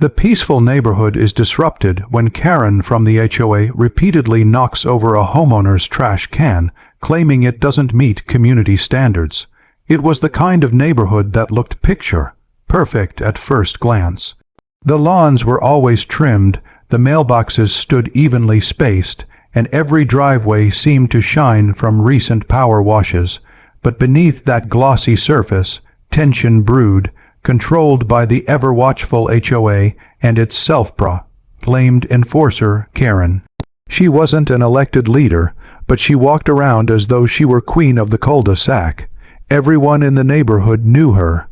The peaceful neighborhood is disrupted when Karen from the HOA repeatedly knocks over a homeowner's trash can, claiming it doesn't meet community standards. It was the kind of neighborhood that looked picture-perfect at first glance. The lawns were always trimmed, the mailboxes stood evenly spaced, and every driveway seemed to shine from recent power washes. But beneath that glossy surface, tension brewed, controlled by the ever-watchful HOA and its self-proclaimed enforcer, Karen. She wasn't an elected leader, but she walked around as though she were queen of the cul-de-sac. Everyone in the neighborhood knew her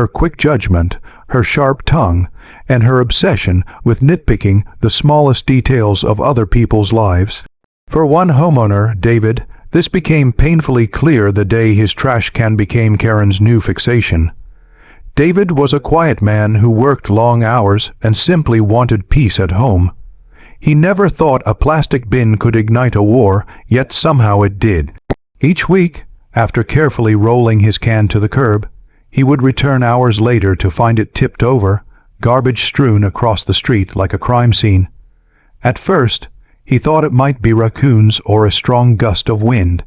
quick judgment, her sharp tongue, and her obsession with nitpicking the smallest details of other people's lives. For one homeowner, David, this became painfully clear the day his trash can became Karen's new fixation. David was a quiet man who worked long hours and simply wanted peace at home. He never thought a plastic bin could ignite a war, yet somehow it did. Each week, after carefully rolling his can to the curb, he would return hours later to find it tipped over, garbage strewn across the street like a crime scene. At first, he thought it might be raccoons or a strong gust of wind.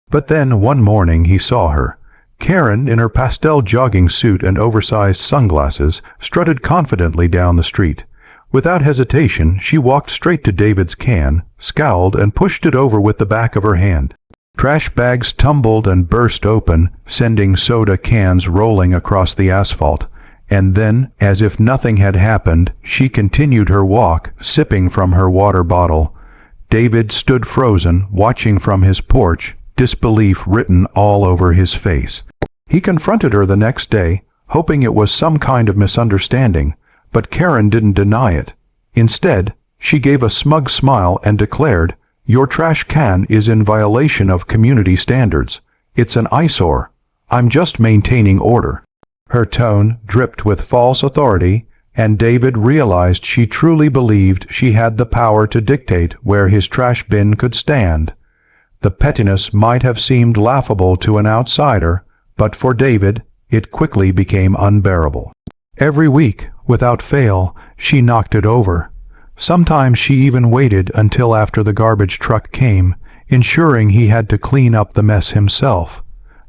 But then one morning he saw her. Karen, in her pastel jogging suit and oversized sunglasses, strutted confidently down the street. Without hesitation, she walked straight to David's can, scowled, and pushed it over with the back of her hand. Trash bags tumbled and burst open, sending soda cans rolling across the asphalt. And then, as if nothing had happened, she continued her walk, sipping from her water bottle. David stood frozen, watching from his porch, disbelief written all over his face. He confronted her the next day, hoping it was some kind of misunderstanding, but Karen didn't deny it. Instead, she gave a smug smile and declared, "Your trash can is in violation of community standards. It's an eyesore. I'm just maintaining order." Her tone dripped with false authority, and David realized she truly believed she had the power to dictate where his trash bin could stand. The pettiness might have seemed laughable to an outsider, but for David, it quickly became unbearable. Every week, without fail, she knocked it over. Sometimes she even waited until after the garbage truck came, ensuring he had to clean up the mess himself.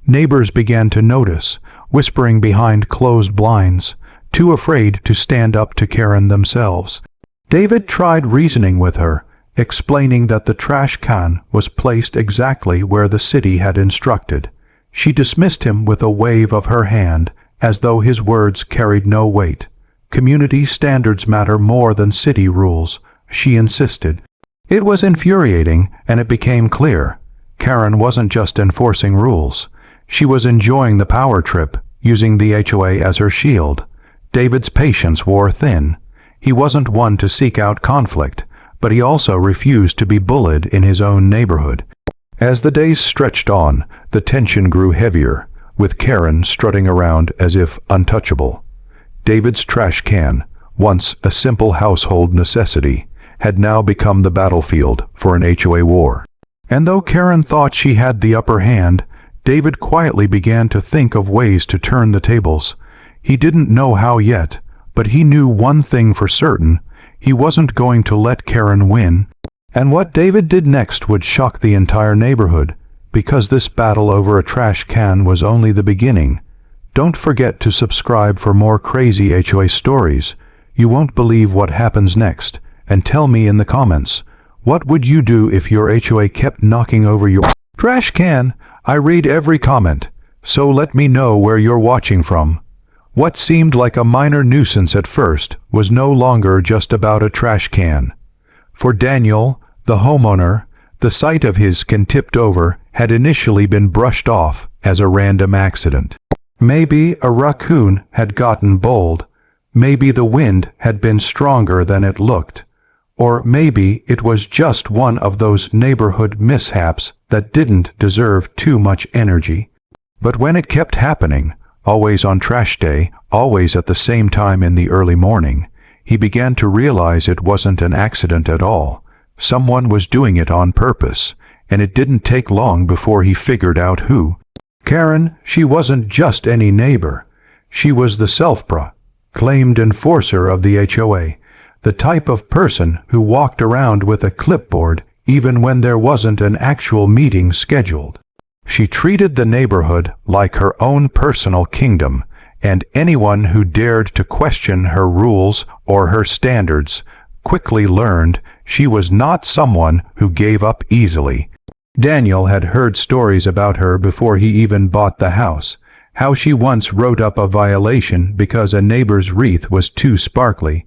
Neighbors began to notice, whispering behind closed blinds, too afraid to stand up to Karen themselves. David tried reasoning with her, explaining that the trash can was placed exactly where the city had instructed. She dismissed him with a wave of her hand, as though his words carried no weight. Community standards matter more than city rules, she insisted. It was infuriating, and it became clear. Karen wasn't just enforcing rules. She was enjoying the power trip, using the HOA as her shield. David's patience wore thin. He wasn't one to seek out conflict, but he also refused to be bullied in his own neighborhood. As the days stretched on, the tension grew heavier, with Karen strutting around as if untouchable. David's trash can, once a simple household necessity, had now become the battlefield for an HOA war. And though Karen thought she had the upper hand, David quietly began to think of ways to turn the tables. He didn't know how yet, but he knew one thing for certain: he wasn't going to let Karen win. And what David did next would shock the entire neighborhood, because this battle over a trash can was only the beginning. Don't forget to subscribe for more crazy HOA stories. You won't believe what happens next. And tell me in the comments, what would you do if your HOA kept knocking over your trash can? I read every comment, so let me know where you're watching from. What seemed like a minor nuisance at first was no longer just about a trash can. For Daniel, the homeowner, the sight of his can tipped over had initially been brushed off as a random accident. Maybe a raccoon had gotten bold. Maybe the wind had been stronger than it looked. Or maybe it was just one of those neighborhood mishaps that didn't deserve too much energy. But when it kept happening, always on trash day, always at the same time in the early morning, he began to realize it wasn't an accident at all. Someone was doing it on purpose, and it didn't take long before he figured out who. Karen, she wasn't just any neighbor. She was the self-proclaimed claimed enforcer of the HOA, the type of person who walked around with a clipboard even when there wasn't an actual meeting scheduled. She treated the neighborhood like her own personal kingdom, and anyone who dared to question her rules or her standards quickly learned she was not someone who gave up easily. Daniel had heard stories about her before he even bought the house, how she once wrote up a violation because a neighbor's wreath was too sparkly,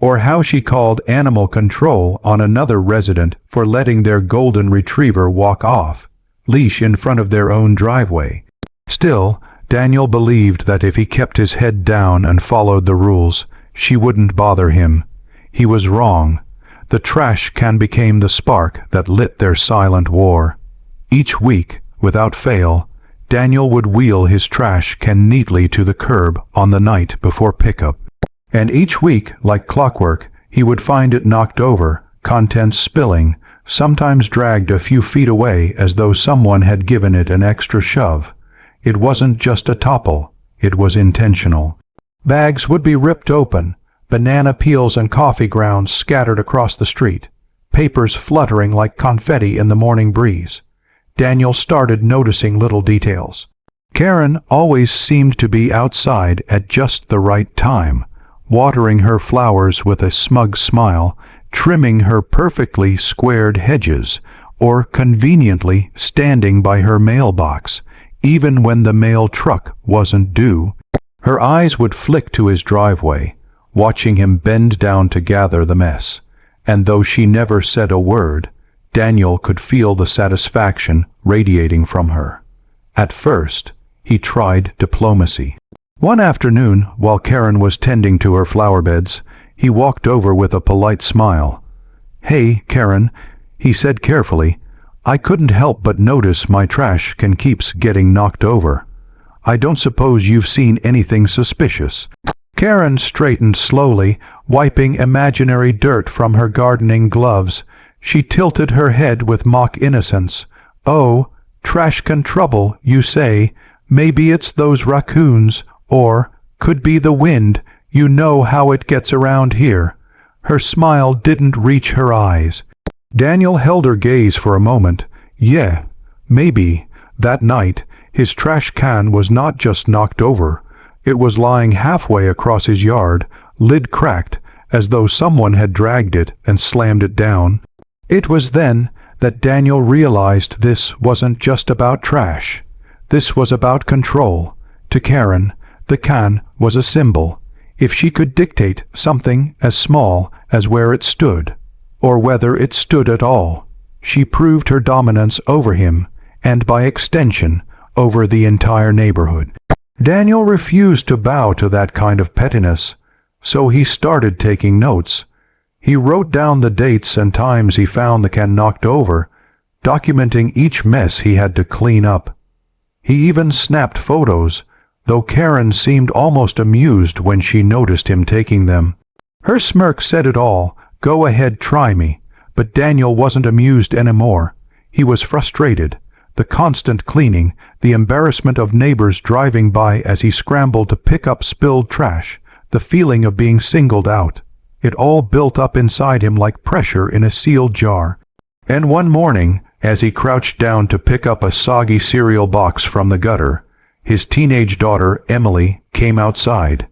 or how she called animal control on another resident for letting their golden retriever walk off leash in front of their own driveway. Still, Daniel believed that if he kept his head down and followed the rules, she wouldn't bother him. He was wrong. The trash can became the spark that lit their silent war. Each week, without fail, Daniel would wheel his trash can neatly to the curb on the night before pickup. And each week, like clockwork, he would find it knocked over, contents spilling, sometimes dragged a few feet away as though someone had given it an extra shove. It wasn't just a topple, it was intentional. Bags would be ripped open, banana peels and coffee grounds scattered across the street, papers fluttering like confetti in the morning breeze. Daniel started noticing little details. Karen always seemed to be outside at just the right time, watering her flowers with a smug smile, trimming her perfectly squared hedges, or conveniently standing by her mailbox, even when the mail truck wasn't due. Her eyes would flick to his driveway, watching him bend down to gather the mess, and though she never said a word, Daniel could feel the satisfaction radiating from her. At first, he tried diplomacy. One afternoon, while Karen was tending to her flower beds, he walked over with a polite smile. "Hey, Karen," he said carefully, "I couldn't help but notice my trash can keeps getting knocked over. I don't suppose you've seen anything suspicious." Karen straightened slowly, wiping imaginary dirt from her gardening gloves. She tilted her head with mock innocence. "Oh, trash can trouble, you say? Maybe it's those raccoons, or could be the wind. You know how it gets around here." Her smile didn't reach her eyes. Daniel held her gaze for a moment. Yeah, maybe. That night, his trash can was not just knocked over. It was lying halfway across his yard, lid cracked, as though someone had dragged it and slammed it down. It was then that Daniel realized this wasn't just about trash. This was about control. To Karen, the can was a symbol. If she could dictate something as small as where it stood, or whether it stood at all, she proved her dominance over him, and by extension, over the entire neighborhood. Daniel refused to bow to that kind of pettiness, so he started taking notes. He wrote down the dates and times he found the can knocked over, documenting each mess he had to clean up. He even snapped photos, though Karen seemed almost amused when she noticed him taking them. Her smirk said it all. "Go ahead, try me." But Daniel wasn't amused anymore. He was frustrated. The constant cleaning, the embarrassment of neighbors driving by as he scrambled to pick up spilled trash, the feeling of being singled out. It all built up inside him like pressure in a sealed jar. And one morning, as he crouched down to pick up a soggy cereal box from the gutter, his teenage daughter, Emily, came outside.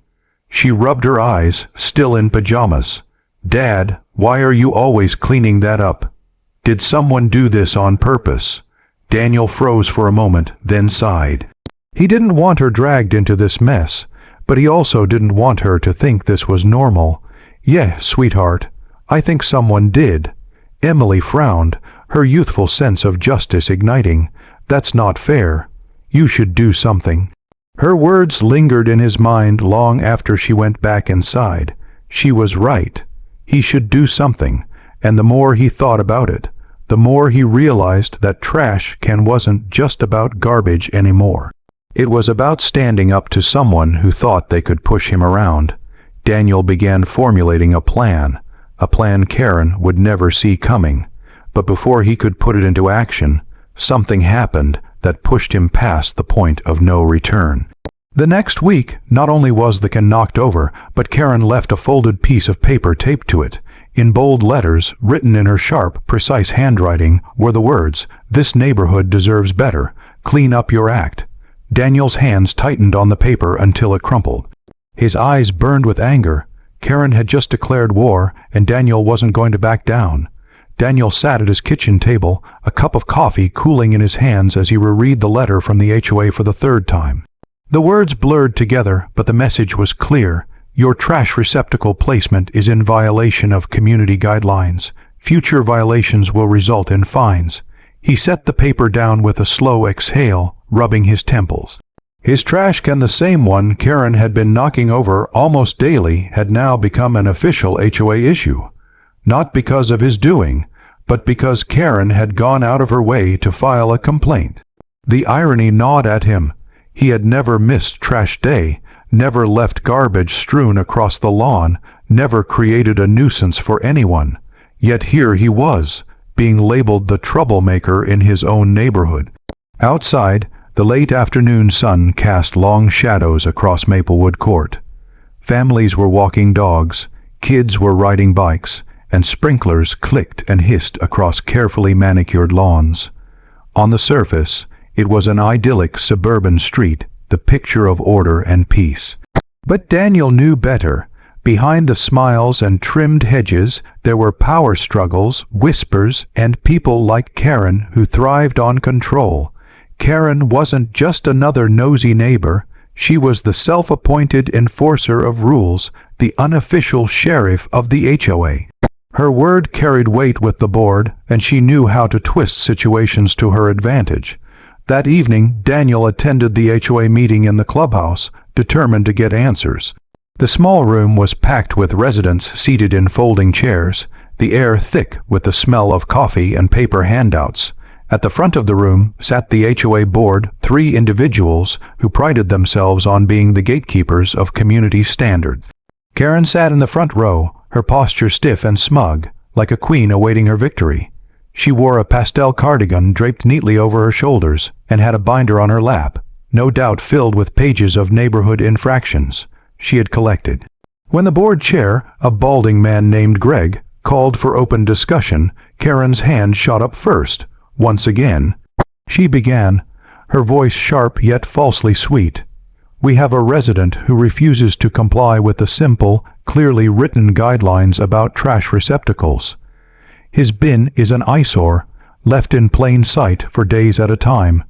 She rubbed her eyes, still in pajamas. "Dad, why are you always cleaning that up? Did someone do this on purpose?" Daniel froze for a moment, then sighed. He didn't want her dragged into this mess, but he also didn't want her to think this was normal. "Yeah, sweetheart, I think someone did." Emily frowned, her youthful sense of justice igniting. "That's not fair. You should do something." Her words lingered in his mind long after she went back inside. She was right. He should do something, and the more he thought about it, the more he realized that trash can wasn't just about garbage anymore. It was about standing up to someone who thought they could push him around. Daniel began formulating a plan Karen would never see coming. But before he could put it into action, something happened that pushed him past the point of no return. The next week, not only was the can knocked over, but Karen left a folded piece of paper taped to it. In bold letters, written in her sharp, precise handwriting, were the words, "This neighborhood deserves better. Clean up your act." Daniel's hands tightened on the paper until it crumpled. His eyes burned with anger. Karen had just declared war, and Daniel wasn't going to back down. Daniel sat at his kitchen table, a cup of coffee cooling in his hands as he reread the letter from the HOA for the third time. The words blurred together, but the message was clear. Your trash receptacle placement is in violation of community guidelines. Future violations will result in fines. He set the paper down with a slow exhale, rubbing his temples. His trash can, the same one Karen had been knocking over almost daily, had now become an official HOA issue. Not because of his doing, but because Karen had gone out of her way to file a complaint. The irony gnawed at him. He had never missed trash day, never left garbage strewn across the lawn, never created a nuisance for anyone. Yet here he was, being labeled the troublemaker in his own neighborhood. Outside, the late afternoon sun cast long shadows across Maplewood Court. Families were walking dogs, kids were riding bikes, and sprinklers clicked and hissed across carefully manicured lawns. On the surface, it was an idyllic suburban street, the picture of order and peace. But Daniel knew better. Behind the smiles and trimmed hedges, there were power struggles, whispers, and people like Karen who thrived on control. Karen wasn't just another nosy neighbor. She was the self-appointed enforcer of rules, the unofficial sheriff of the HOA. Her word carried weight with the board, and she knew how to twist situations to her advantage. That evening, Daniel attended the HOA meeting in the clubhouse, determined to get answers. The small room was packed with residents seated in folding chairs, the air thick with the smell of coffee and paper handouts. At the front of the room sat the HOA board, 3 individuals who prided themselves on being the gatekeepers of community standards. Karen sat in the front row, her posture stiff and smug, like a queen awaiting her victory. She wore a pastel cardigan draped neatly over her shoulders and had a binder on her lap, no doubt filled with pages of neighborhood infractions she had collected. When the board chair, a balding man named Greg, called for open discussion, Karen's hand shot up first. Once again, she began, her voice sharp yet falsely sweet. We have a resident who refuses to comply with the simple, clearly written guidelines about trash receptacles. His bin is an eyesore, left in plain sight for days at a time.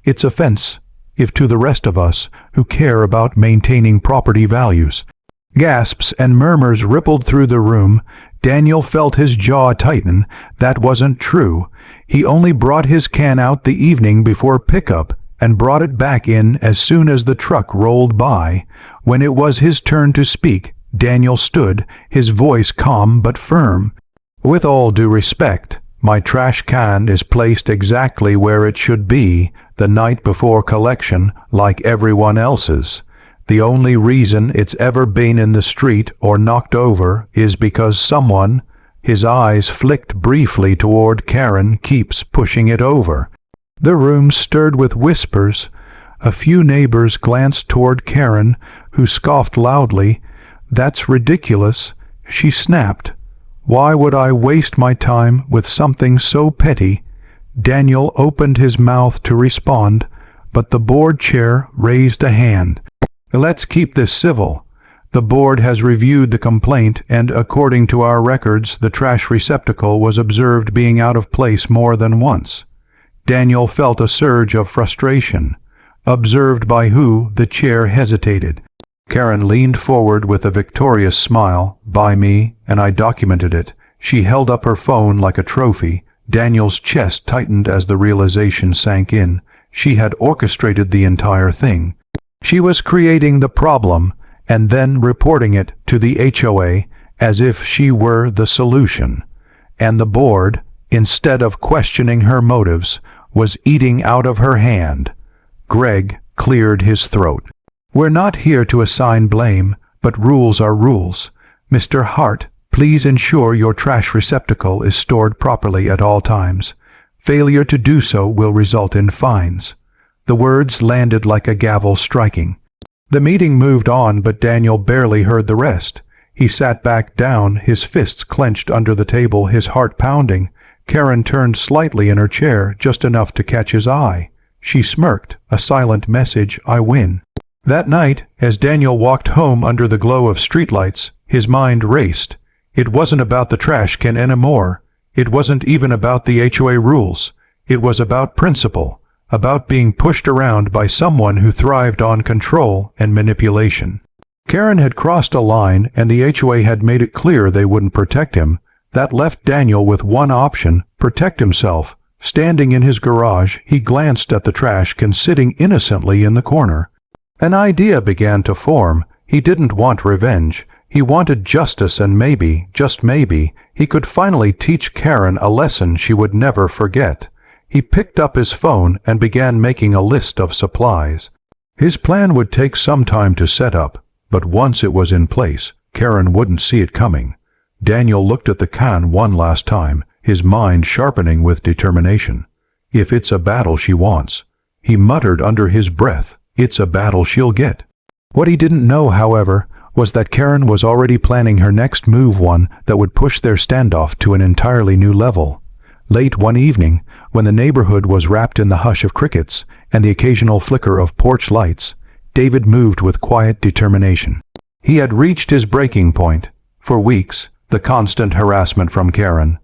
It's offense, if to the rest of us who care about maintaining property values. Gasps and murmurs rippled through the room. Daniel felt his jaw tighten. That wasn't true. He only brought his can out the evening before pickup and brought it back in as soon as the truck rolled by. When it was his turn to speak, Daniel stood, his voice calm but firm. With all due respect, my trash can is placed exactly where it should be, the night before collection, like everyone else's. The only reason it's ever been in the street or knocked over is because someone, his eyes flicked briefly toward Karen, keeps pushing it over. The room stirred with whispers. A few neighbors glanced toward Karen, who scoffed loudly. That's ridiculous, she snapped. Why would I waste my time with something so petty? Daniel opened his mouth to respond, but the board chair raised a hand. Let's keep this civil. The board has reviewed the complaint, and according to our records, the trash receptacle was observed being out of place more than once. Daniel felt a surge of frustration. Observed by who? The chair hesitated. Karen leaned forward with a victorious smile. By me, and I documented it. She held up her phone like a trophy. Daniel's chest tightened as the realization sank in. She had orchestrated the entire thing. She was creating the problem and then reporting it to the HOA as if she were the solution. And the board, instead of questioning her motives, was eating out of her hand. Greg cleared his throat. We're not here to assign blame, but rules are rules. Mr. Hart, please ensure your trash receptacle is stored properly at all times. Failure to do so will result in fines. The words landed like a gavel striking. The meeting moved on, but Daniel barely heard the rest. He sat back down, his fists clenched under the table, his heart pounding. Karen turned slightly in her chair, just enough to catch his eye. She smirked, a silent message, "I win." That night, as Daniel walked home under the glow of streetlights, his mind raced. It wasn't about the trash can anymore. It wasn't even about the HOA rules. It was about principle, about being pushed around by someone who thrived on control and manipulation. Karen had crossed a line, and the HOA had made it clear they wouldn't protect him. That left Daniel with one option: protect himself. Standing in his garage, he glanced at the trash can sitting innocently in the corner. An idea began to form. He didn't want revenge. He wanted justice, and maybe, just maybe, he could finally teach Karen a lesson she would never forget. He picked up his phone and began making a list of supplies. His plan would take some time to set up, but once it was in place, Karen wouldn't see it coming. Daniel looked at the can one last time, his mind sharpening with determination. If it's a battle she wants, he muttered under his breath, it's a battle she'll get. What he didn't know, however, was that Karen was already planning her next move, one that would push their standoff to an entirely new level. Late one evening, when the neighborhood was wrapped in the hush of crickets and the occasional flicker of porch lights, David moved with quiet determination. He had reached his breaking point. For weeks, the constant harassment from Karen,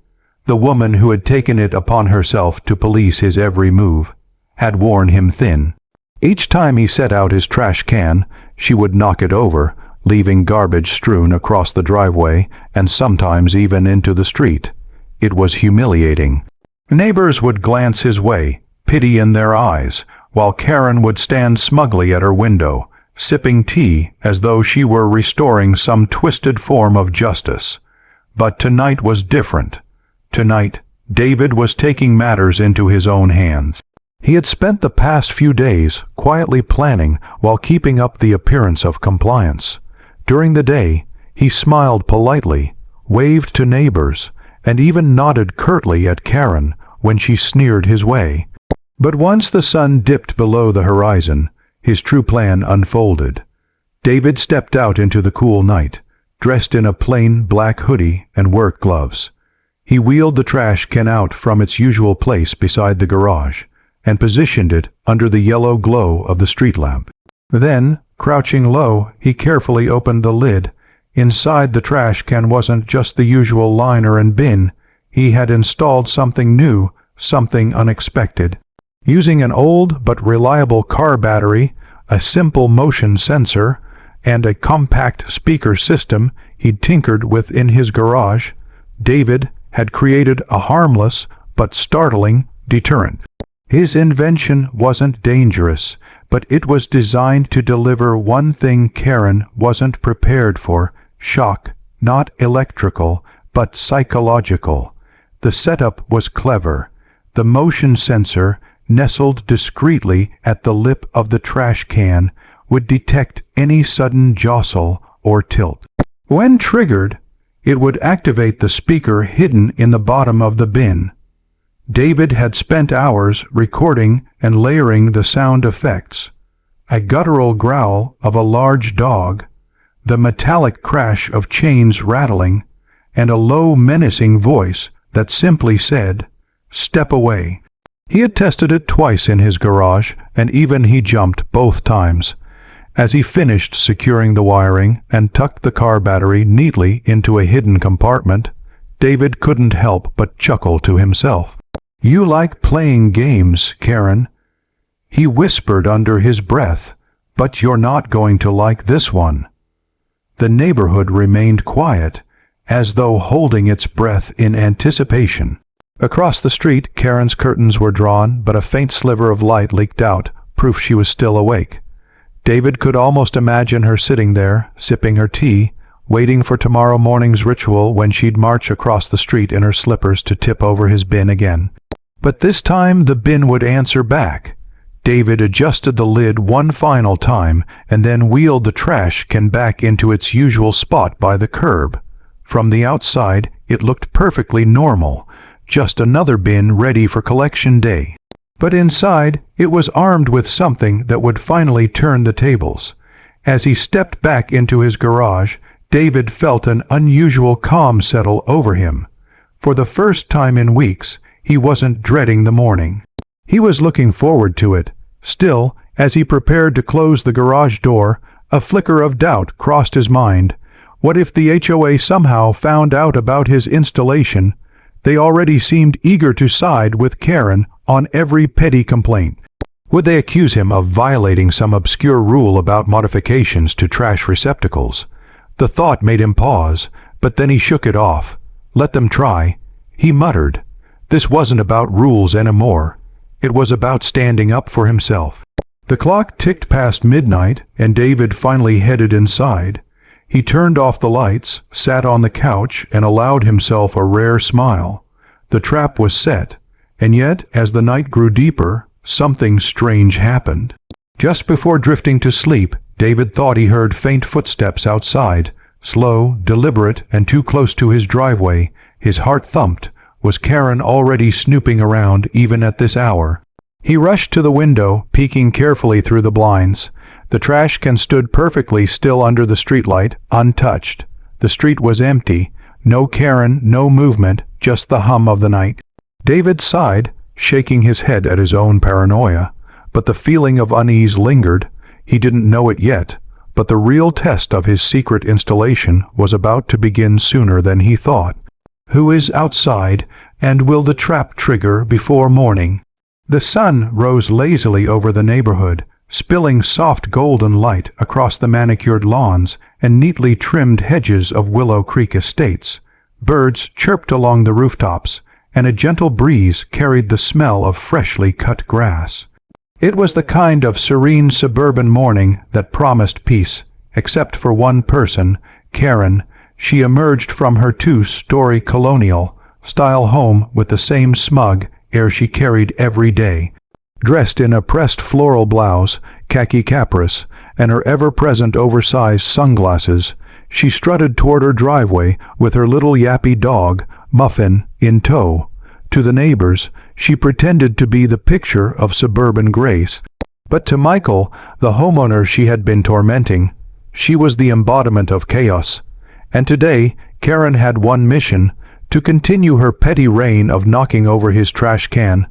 the woman who had taken it upon herself to police his every move, had worn him thin. Each time he set out his trash can, she would knock it over, leaving garbage strewn across the driveway and sometimes even into the street. It was humiliating. Neighbors would glance his way, pity in their eyes, while Karen would stand smugly at her window, sipping tea as though she were restoring some twisted form of justice. But tonight was different. Tonight, David was taking matters into his own hands. He had spent the past few days quietly planning while keeping up the appearance of compliance. During the day, he smiled politely, waved to neighbors, and even nodded curtly at Karen when she sneered his way. But once the sun dipped below the horizon, his true plan unfolded. David stepped out into the cool night, dressed in a plain black hoodie and work gloves. He wheeled the trash can out from its usual place beside the garage and positioned it under the yellow glow of the street lamp. Then, crouching low, he carefully opened the lid. Inside the trash can wasn't just the usual liner and bin. He had installed something new, something unexpected. Using an old but reliable car battery, a simple motion sensor, and a compact speaker system he'd tinkered with in his garage, David had created a harmless but startling deterrent. His invention wasn't dangerous, but it was designed to deliver one thing Karen wasn't prepared for: shock, not electrical, but psychological. The setup was clever. The motion sensor, nestled discreetly at the lip of the trash can, would detect any sudden jostle or tilt. When triggered, it would activate the speaker hidden in the bottom of the bin. David had spent hours recording and layering the sound effects: a guttural growl of a large dog, the metallic crash of chains rattling, and a low, menacing voice that simply said, "Step away." He had tested it twice in his garage, and even he jumped both times. As he finished securing the wiring and tucked the car battery neatly into a hidden compartment, David couldn't help but chuckle to himself. "You like playing games, Karen," he whispered under his breath, "but you're not going to like this one." The neighborhood remained quiet, as though holding its breath in anticipation. Across the street, Karen's curtains were drawn, but a faint sliver of light leaked out, proof she was still awake. David could almost imagine her sitting there, sipping her tea, waiting for tomorrow morning's ritual when she'd march across the street in her slippers to tip over his bin again. But this time the bin would answer back. David adjusted the lid one final time and then wheeled the trash can back into its usual spot by the curb. From the outside, it looked perfectly normal, just another bin ready for collection day. But inside, it was armed with something that would finally turn the tables. As he stepped back into his garage, David felt an unusual calm settle over him. For the first time in weeks, he wasn't dreading the morning. He was looking forward to it. Still, as he prepared to close the garage door, a flicker of doubt crossed his mind. What if the HOA somehow found out about his installation? They already seemed eager to side with Karen on every petty complaint. Would they accuse him of violating some obscure rule about modifications to trash receptacles? The thought made him pause, but then he shook it off. Let them try. He muttered. This wasn't about rules anymore. It was about standing up for himself. The clock ticked past midnight, and David finally headed inside. He turned off the lights, sat on the couch, and allowed himself a rare smile. The trap was set, and yet, as the night grew deeper, something strange happened. Just before drifting to sleep, David thought he heard faint footsteps outside, slow, deliberate, and too close to his driveway. His heart thumped. Was Karen already snooping around even at this hour? He rushed to the window, peeking carefully through the blinds. The trash can stood perfectly still under the streetlight, untouched. The street was empty. No Karen, no movement, just the hum of the night. David sighed, shaking his head at his own paranoia. But the feeling of unease lingered. He didn't know it yet, but the real test of his secret installation was about to begin sooner than he thought. Who is outside, and will the trap trigger before morning? The sun rose lazily over the neighborhood, spilling soft golden light across the manicured lawns and neatly trimmed hedges of Willow Creek estates. Birds chirped along the rooftops, and a gentle breeze carried the smell of freshly cut grass. It was the kind of serene suburban morning that promised peace, except for one person, Karen. She emerged from her two-story colonial-style home with the same smug air she carried every day. Dressed in a pressed floral blouse, khaki caprice, and her ever-present oversized sunglasses, she strutted toward her driveway with her little yappy dog, Muffin, in tow. To the neighbors, she pretended to be the picture of suburban grace. But to Michael, the homeowner she had been tormenting, she was the embodiment of chaos. And today, Karen had one mission: to continue her petty reign of knocking over his trash can.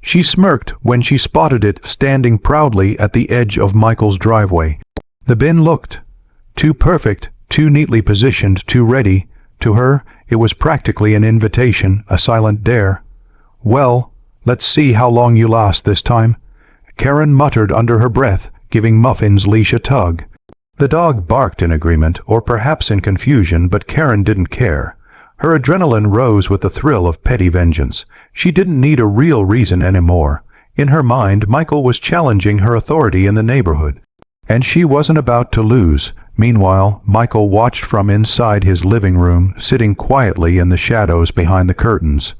She smirked when she spotted it standing proudly at the edge of Michael's driveway. The bin looked too perfect, too neatly positioned, too ready. To her, it was practically an invitation, a silent dare. "Well, let's see how long you last this time," Karen muttered under her breath, giving Muffin's leash a tug. The dog barked in agreement, or perhaps in confusion, but Karen didn't care. Her adrenaline rose with the thrill of petty vengeance. She didn't need a real reason anymore. In her mind, Michael was challenging her authority in the neighborhood, and she wasn't about to lose. Meanwhile, Michael watched from inside his living room, sitting quietly in the shadows behind the curtains.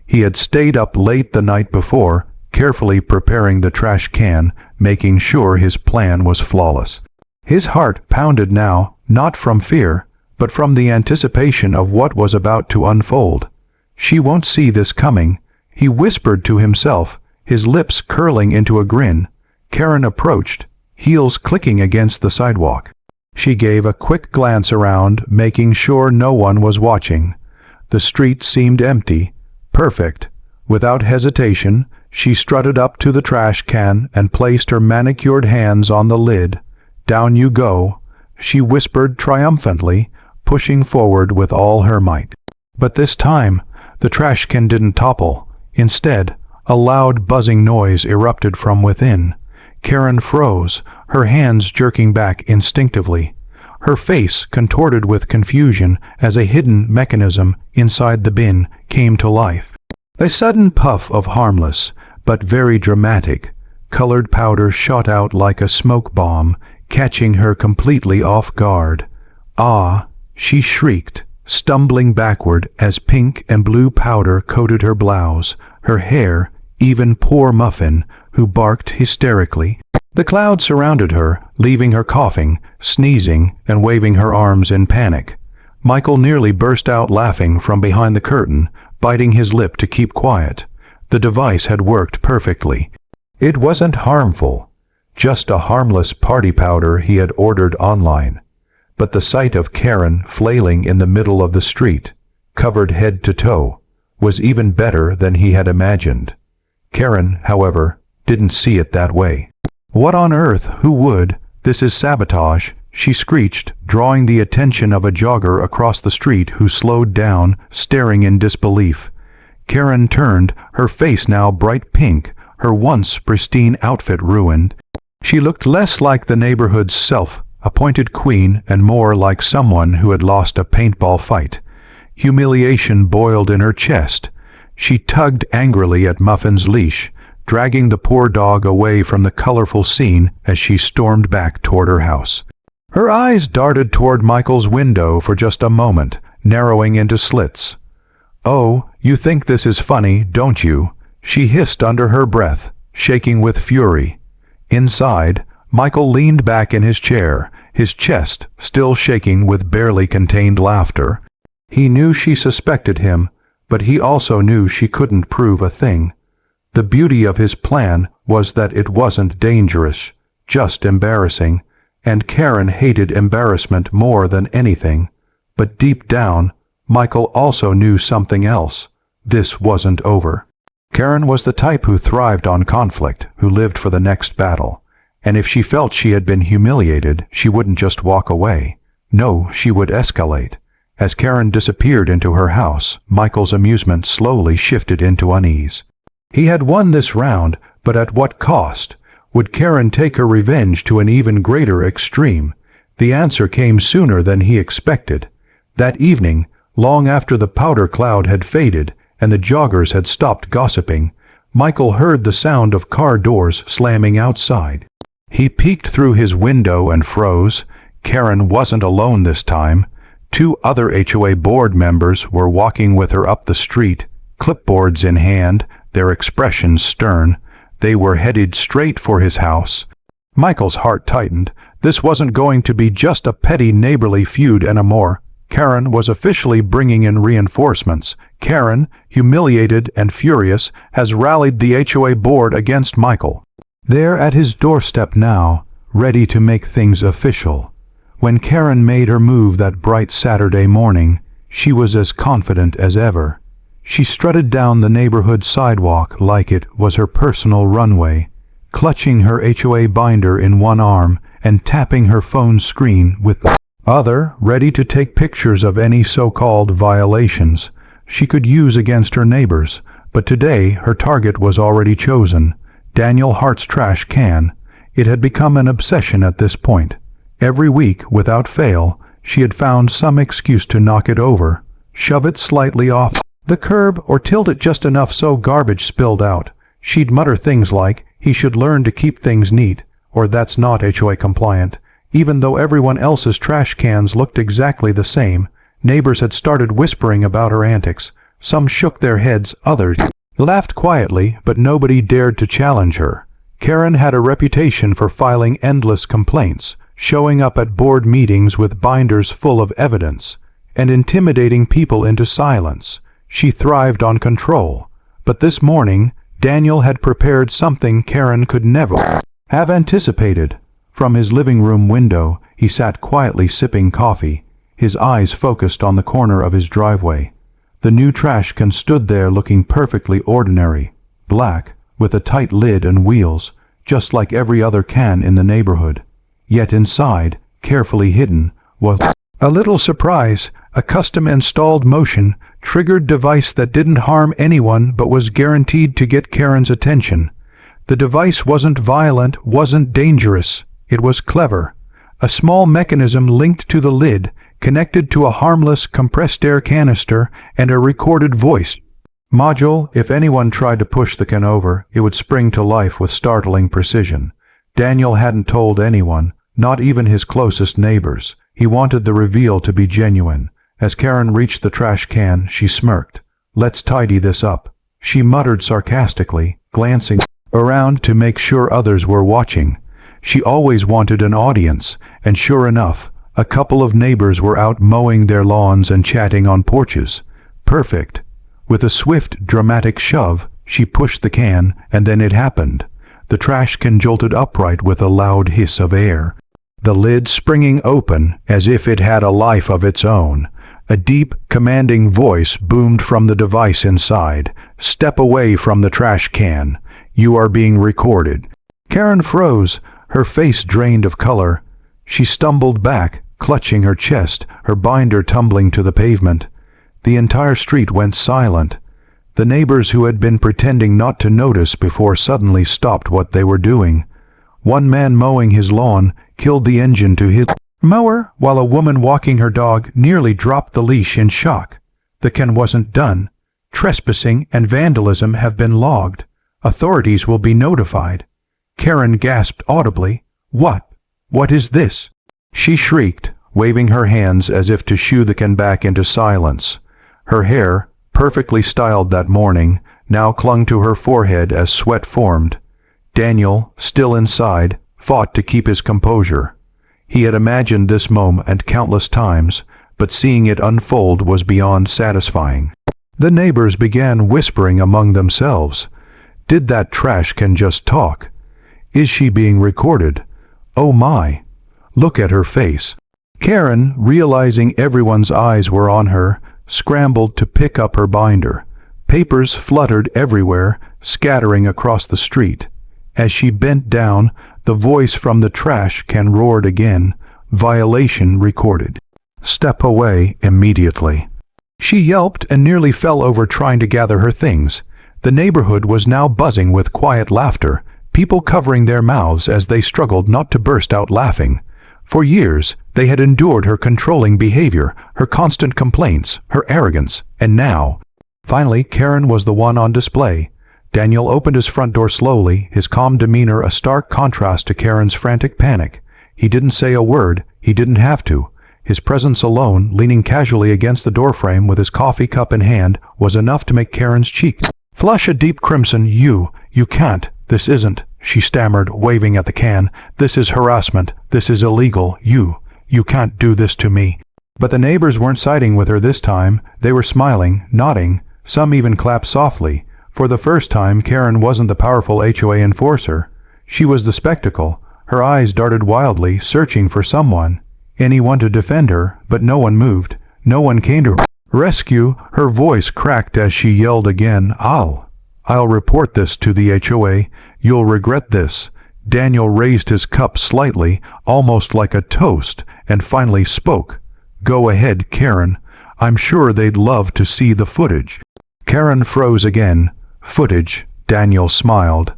He had stayed up late the night before, carefully preparing the trash can, making sure his plan was flawless. His heart pounded now, not from fear, but from the anticipation of what was about to unfold. She won't see this coming, he whispered to himself, his lips curling into a grin. Karen approached, heels clicking against the sidewalk. She gave a quick glance around, making sure no one was watching. The street seemed empty, perfect. Without hesitation, she strutted up to the trash can and placed her manicured hands on the lid. "Down you go," she whispered triumphantly, pushing forward with all her might. But this time, the trash can didn't topple. Instead, a loud buzzing noise erupted from within. Karen froze, her hands jerking back instinctively. Her face contorted with confusion as a hidden mechanism inside the bin came to life. A sudden puff of harmless, but very dramatic, colored powder shot out like a smoke bomb, catching her completely off guard. "Ah!" she shrieked, stumbling backward as pink and blue powder coated her blouse, her hair, even poor Muffin, who barked hysterically. The cloud surrounded her, leaving her coughing, sneezing, and waving her arms in panic. Michael nearly burst out laughing from behind the curtain, biting his lip to keep quiet. The device had worked perfectly. It wasn't harmful, just a harmless party powder he had ordered online. But the sight of Karen flailing in the middle of the street, covered head to toe, was even better than he had imagined. Karen, however, didn't see it that way. "What on earth? Who would? This is sabotage," she screeched, drawing the attention of a jogger across the street who slowed down, staring in disbelief. Karen turned, her face now bright pink, her once pristine outfit ruined. She looked less like the neighborhood's self-appointed queen and more like someone who had lost a paintball fight. Humiliation boiled in her chest. She tugged angrily at Muffin's leash, dragging the poor dog away from the colorful scene as she stormed back toward her house. Her eyes darted toward Michael's window for just a moment, narrowing into slits. "Oh, you think this is funny, don't you?" she hissed under her breath, shaking with fury. Inside, Michael leaned back in his chair, his chest still shaking with barely contained laughter. He knew she suspected him, but he also knew she couldn't prove a thing. The beauty of his plan was that it wasn't dangerous, just embarrassing, and Karen hated embarrassment more than anything. But deep down, Michael also knew something else. This wasn't over. Karen was the type who thrived on conflict, who lived for the next battle. And if she felt she had been humiliated, she wouldn't just walk away. No, she would escalate. As Karen disappeared into her house, Michael's amusement slowly shifted into unease. He had won this round, but at what cost? Would Karen take her revenge to an even greater extreme? The answer came sooner than he expected. That evening, long after the powder cloud had faded and the joggers had stopped gossiping, Michael heard the sound of car doors slamming outside. He peeked through his window and froze. Karen wasn't alone this time. 2 other HOA board members were walking with her up the street, clipboards in hand, their expressions stern. They were headed straight for his house. Michael's heart tightened. This wasn't going to be just a petty neighborly feud anymore. Karen was officially bringing in reinforcements. Karen, humiliated and furious, has rallied the HOA board against Michael. They're at his doorstep now, ready to make things official. When Karen made her move that bright Saturday morning, she was as confident as ever. She strutted down the neighborhood sidewalk like it was her personal runway, clutching her HOA binder in one arm and tapping her phone screen with the other, ready to take pictures of any so-called violations she could use against her neighbors. But today her target was already chosen. Daniel Hart's trash can. It had become an obsession at this point. Every week, without fail, she had found some excuse to knock it over, shove it slightly off the curb, or tilt it just enough so garbage spilled out. She'd mutter things like, "He should learn to keep things neat," or "That's not HOA compliant." Even though everyone else's trash cans looked exactly the same, neighbors had started whispering about her antics. Some shook their heads, others laughed quietly, but nobody dared to challenge her. Karen had a reputation for filing endless complaints, showing up at board meetings with binders full of evidence, and intimidating people into silence. She thrived on control. But this morning, Daniel had prepared something Karen could never have anticipated. From his living room window, he sat quietly sipping coffee, his eyes focused on the corner of his driveway. The new trash can stood there looking perfectly ordinary, black, with a tight lid and wheels, just like every other can in the neighborhood. Yet inside, carefully hidden, was a little surprise, a custom-installed motion-triggered device that didn't harm anyone but was guaranteed to get Karen's attention. The device wasn't violent, wasn't dangerous. It was clever. A small mechanism linked to the lid, connected to a harmless compressed air canister and a recorded voice module. If anyone tried to push the can over, it would spring to life with startling precision. Daniel hadn't told anyone, not even his closest neighbors. He wanted the reveal to be genuine. As Karen reached the trash can, she smirked. "Let's tidy this up," she muttered sarcastically, glancing around to make sure others were watching. She always wanted an audience, and sure enough, a couple of neighbors were out mowing their lawns and chatting on porches. Perfect. With a swift, dramatic shove, she pushed the can, and then it happened. The trash can jolted upright with a loud hiss of air, the lid springing open as if it had a life of its own. A deep, commanding voice boomed from the device inside. "Step away from the trash can. You are being recorded." Karen froze, her face drained of color. She stumbled back, clutching her chest, her binder tumbling to the pavement. The entire street went silent. The neighbors who had been pretending not to notice before suddenly stopped what they were doing. One man mowing his lawn killed the engine to his mower, while a woman walking her dog nearly dropped the leash in shock. The can wasn't done. Trespassing and vandalism have been logged. Authorities will be notified. Karen gasped audibly. "What? What is this?" She shrieked, waving her hands as if to shoo the can back into silence. Her hair, perfectly styled that morning, now clung to her forehead as sweat formed. Daniel, still inside, fought to keep his composure. He had imagined this moment countless times, but seeing it unfold was beyond satisfying. The neighbors began whispering among themselves. Did that trash can just talk? Is she being recorded? Oh my! Look at her face. Karen, realizing everyone's eyes were on her, scrambled to pick up her binder. Papers fluttered everywhere, scattering across the street. As she bent down, the voice from the trash can roared again. "Violation recorded. Step away immediately." She yelped and nearly fell over trying to gather her things. The neighborhood was now buzzing with quiet laughter, people covering their mouths as they struggled not to burst out laughing. For years, they had endured her controlling behavior, her constant complaints, her arrogance, and now, finally, Karen was the one on display. Daniel opened his front door slowly, his calm demeanor a stark contrast to Karen's frantic panic. He didn't say a word, he didn't have to. His presence alone, leaning casually against the doorframe with his coffee cup in hand, was enough to make Karen's cheeks flush a deep crimson. You can't, this isn't," she stammered, waving at the can. "This is harassment, this is illegal, you can't do this to me." But the neighbors weren't siding with her this time. They were smiling, nodding, some even clapped softly. For the first time, Karen wasn't the powerful HOA enforcer. She was the spectacle. Her eyes darted wildly, searching for someone. Anyone to defend her, but no one moved. No one came to her rescue. Her voice cracked as she yelled again, I'll report this to the HOA. You'll regret this." Daniel raised his cup slightly, almost like a toast, and finally spoke. "Go ahead, Karen. I'm sure they'd love to see the footage." Karen froze again. "Footage," Daniel smiled.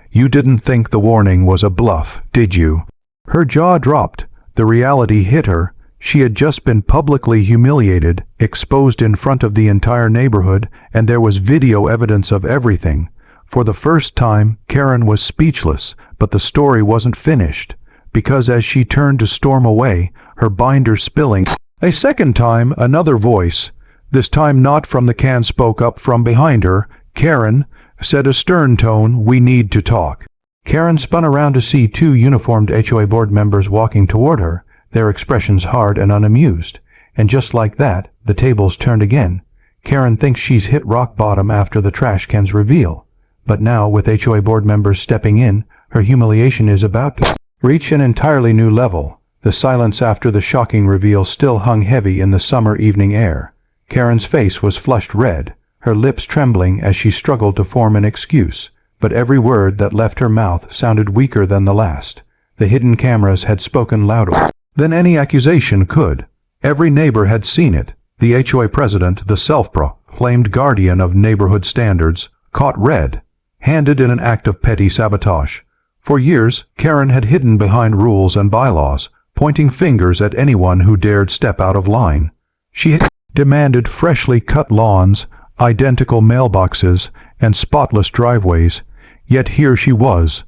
"You didn't think the warning was a bluff, did you?" Her jaw dropped. The reality hit her. She had just been publicly humiliated, exposed in front of the entire neighborhood, and there was video evidence of everything. For the first time, Karen was speechless, but the story wasn't finished, because as she turned to storm away, her binder spilling, a second time another voice, this time not from the can, spoke up from behind her. "Karen," said a stern tone, "we need to talk." Karen spun around to see two uniformed HOA board members walking toward her, their expressions hard and unamused. And just like that, the tables turned again. Karen thinks she's hit rock bottom after the trash can's reveal. But now, with HOA board members stepping in, her humiliation is about to reach an entirely new level. The silence after the shocking reveal still hung heavy in the summer evening air. Karen's face was flushed red, her lips trembling as she struggled to form an excuse. But every word that left her mouth sounded weaker than the last. The hidden cameras had spoken louder than any accusation could. Every neighbor had seen it. The HOA president, the self-proclaimed guardian of neighborhood standards, caught red, handed in an act of petty sabotage. For years, Karen had hidden behind rules and bylaws, pointing fingers at anyone who dared step out of line. She had demanded freshly cut lawns, identical mailboxes, and spotless driveways, yet here she was,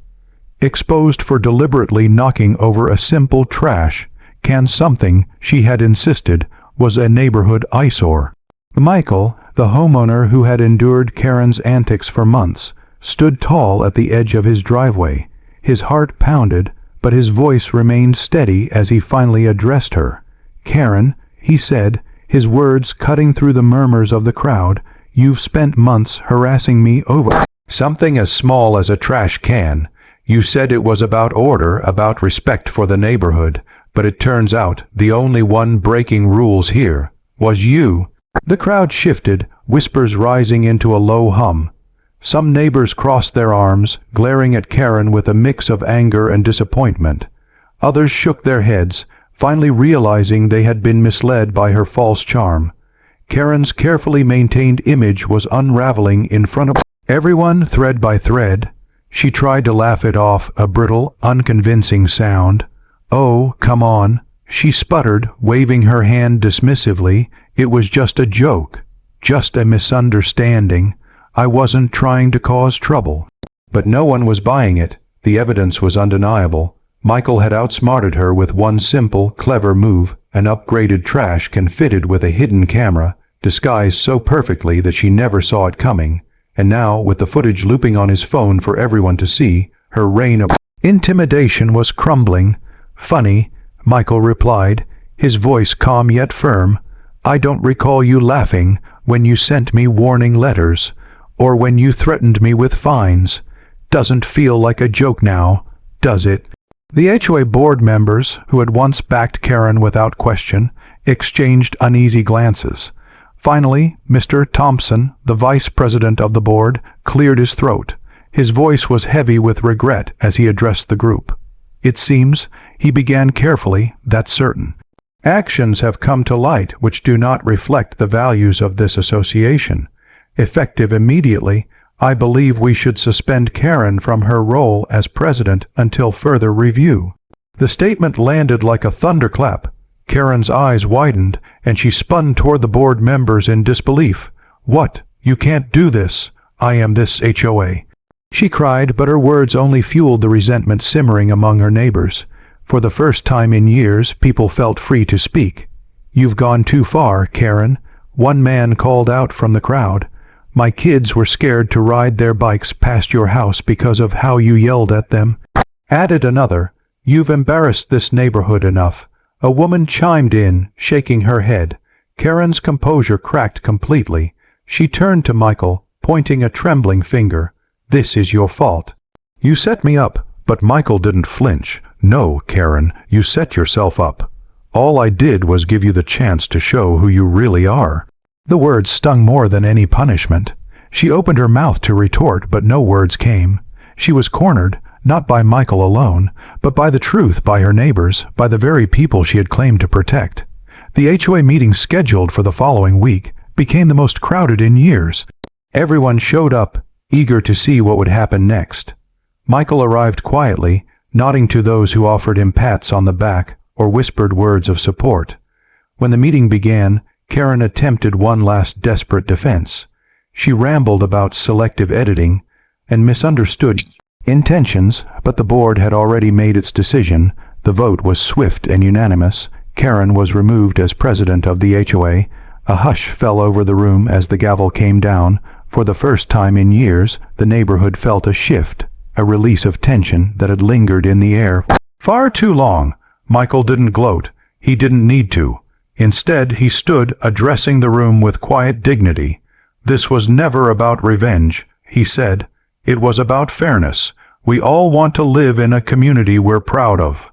exposed for deliberately knocking over a simple trash can, something she had insisted was a neighborhood eyesore. Michael, the homeowner who had endured Karen's antics for months, stood tall at the edge of his driveway. His heart pounded, but his voice remained steady as he finally addressed her. "Karen," he said, his words cutting through the murmurs of the crowd, "you've spent months harassing me over something as small as a trash can. You said it was about order, about respect for the neighborhood, but it turns out the only one breaking rules here was you." The crowd shifted, whispers rising into a low hum. Some neighbors crossed their arms, glaring at Karen with a mix of anger and disappointment. Others shook their heads, finally realizing they had been misled by her false charm. Karen's carefully maintained image was unraveling in front of everyone, thread by thread. She tried to laugh it off, a brittle, unconvincing sound. "Oh, come on," she sputtered, waving her hand dismissively. "It was just a joke, just a misunderstanding. I wasn't trying to cause trouble." But no one was buying it. The evidence was undeniable. Michael had outsmarted her with one simple, clever move, an upgraded trash can fitted with a hidden camera, disguised so perfectly that she never saw it coming. And now, with the footage looping on his phone for everyone to see, her reign of intimidation was crumbling. "Funny," Michael replied, his voice calm yet firm. "I don't recall you laughing when you sent me warning letters, or when you threatened me with fines. Doesn't feel like a joke now, does it?" The HOA board members, who had once backed Karen without question, exchanged uneasy glances. Finally, Mr. Thompson, the vice president of the board, cleared his throat. His voice was heavy with regret as he addressed the group. "It seems," he began carefully, "that certain actions have come to light which do not reflect the values of this association. Effective immediately, I believe we should suspend Karen from her role as president until further review." The statement landed like a thunderclap. Karen's eyes widened, and she spun toward the board members in disbelief. "What? You can't do this. I am this HOA." She cried, but her words only fueled the resentment simmering among her neighbors. For the first time in years, people felt free to speak. "You've gone too far, Karen," one man called out from the crowd. "My kids were scared to ride their bikes past your house because of how you yelled at them," added another. "You've embarrassed this neighborhood enough." A woman chimed in, shaking her head. Karen's composure cracked completely. She turned to Michael, pointing a trembling finger. "This is your fault." "You set me up." But Michael didn't flinch. "No, Karen, you set yourself up. All I did was give you the chance to show who you really are." The words stung more than any punishment. She opened her mouth to retort, but no words came. She was cornered, not by Michael alone, but by the truth, by her neighbors, by the very people she had claimed to protect. The HOA meeting scheduled for the following week became the most crowded in years. Everyone showed up, eager to see what would happen next. Michael arrived quietly, nodding to those who offered him pats on the back or whispered words of support. When the meeting began, Karen attempted one last desperate defense. She rambled about selective editing and misunderstood intentions, but the board had already made its decision. The vote was swift and unanimous. Karen was removed as president of the HOA. A hush fell over the room as the gavel came down. For the first time in years, the neighborhood felt a shift, a release of tension that had lingered in the air far too long. Michael didn't gloat. He didn't need to. Instead, he stood, addressing the room with quiet dignity. "This was never about revenge," he said. "It was about fairness. We all want to live in a community we're proud of.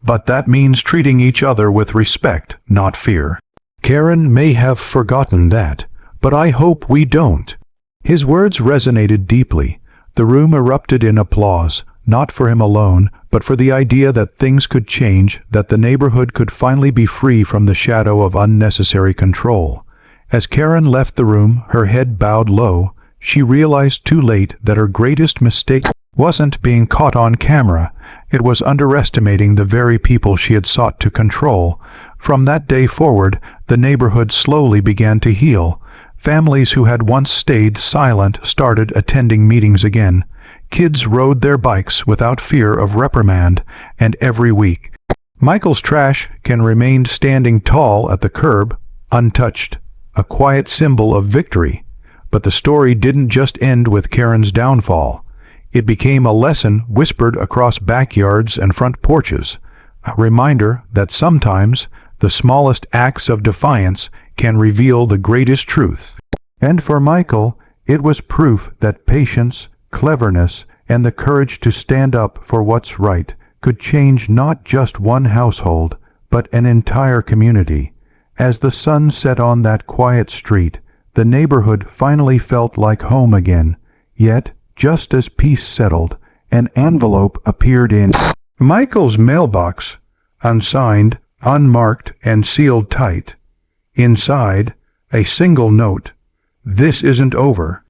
But that means treating each other with respect, not fear. Karen may have forgotten that, but I hope we don't." His words resonated deeply. The room erupted in applause, not for him alone, but for the idea that things could change, that the neighborhood could finally be free from the shadow of unnecessary control. As Karen left the room, her head bowed low, she realized too late that her greatest mistake wasn't being caught on camera. It was underestimating the very people she had sought to control. From that day forward, the neighborhood slowly began to heal. Families who had once stayed silent started attending meetings again. Kids rode their bikes without fear of reprimand, and every week, Michael's trash can remained standing tall at the curb, untouched, a quiet symbol of victory. But the story didn't just end with Karen's downfall. It became a lesson whispered across backyards and front porches, a reminder that sometimes the smallest acts of defiance can reveal the greatest truth. And for Michael, it was proof that patience, cleverness, and the courage to stand up for what's right could change not just one household, but an entire community. As the sun set on that quiet street, the neighborhood finally felt like home again. Yet, just as peace settled, an envelope appeared in Michael's mailbox, unsigned, unmarked, and sealed tight. Inside, a single note: "This isn't over.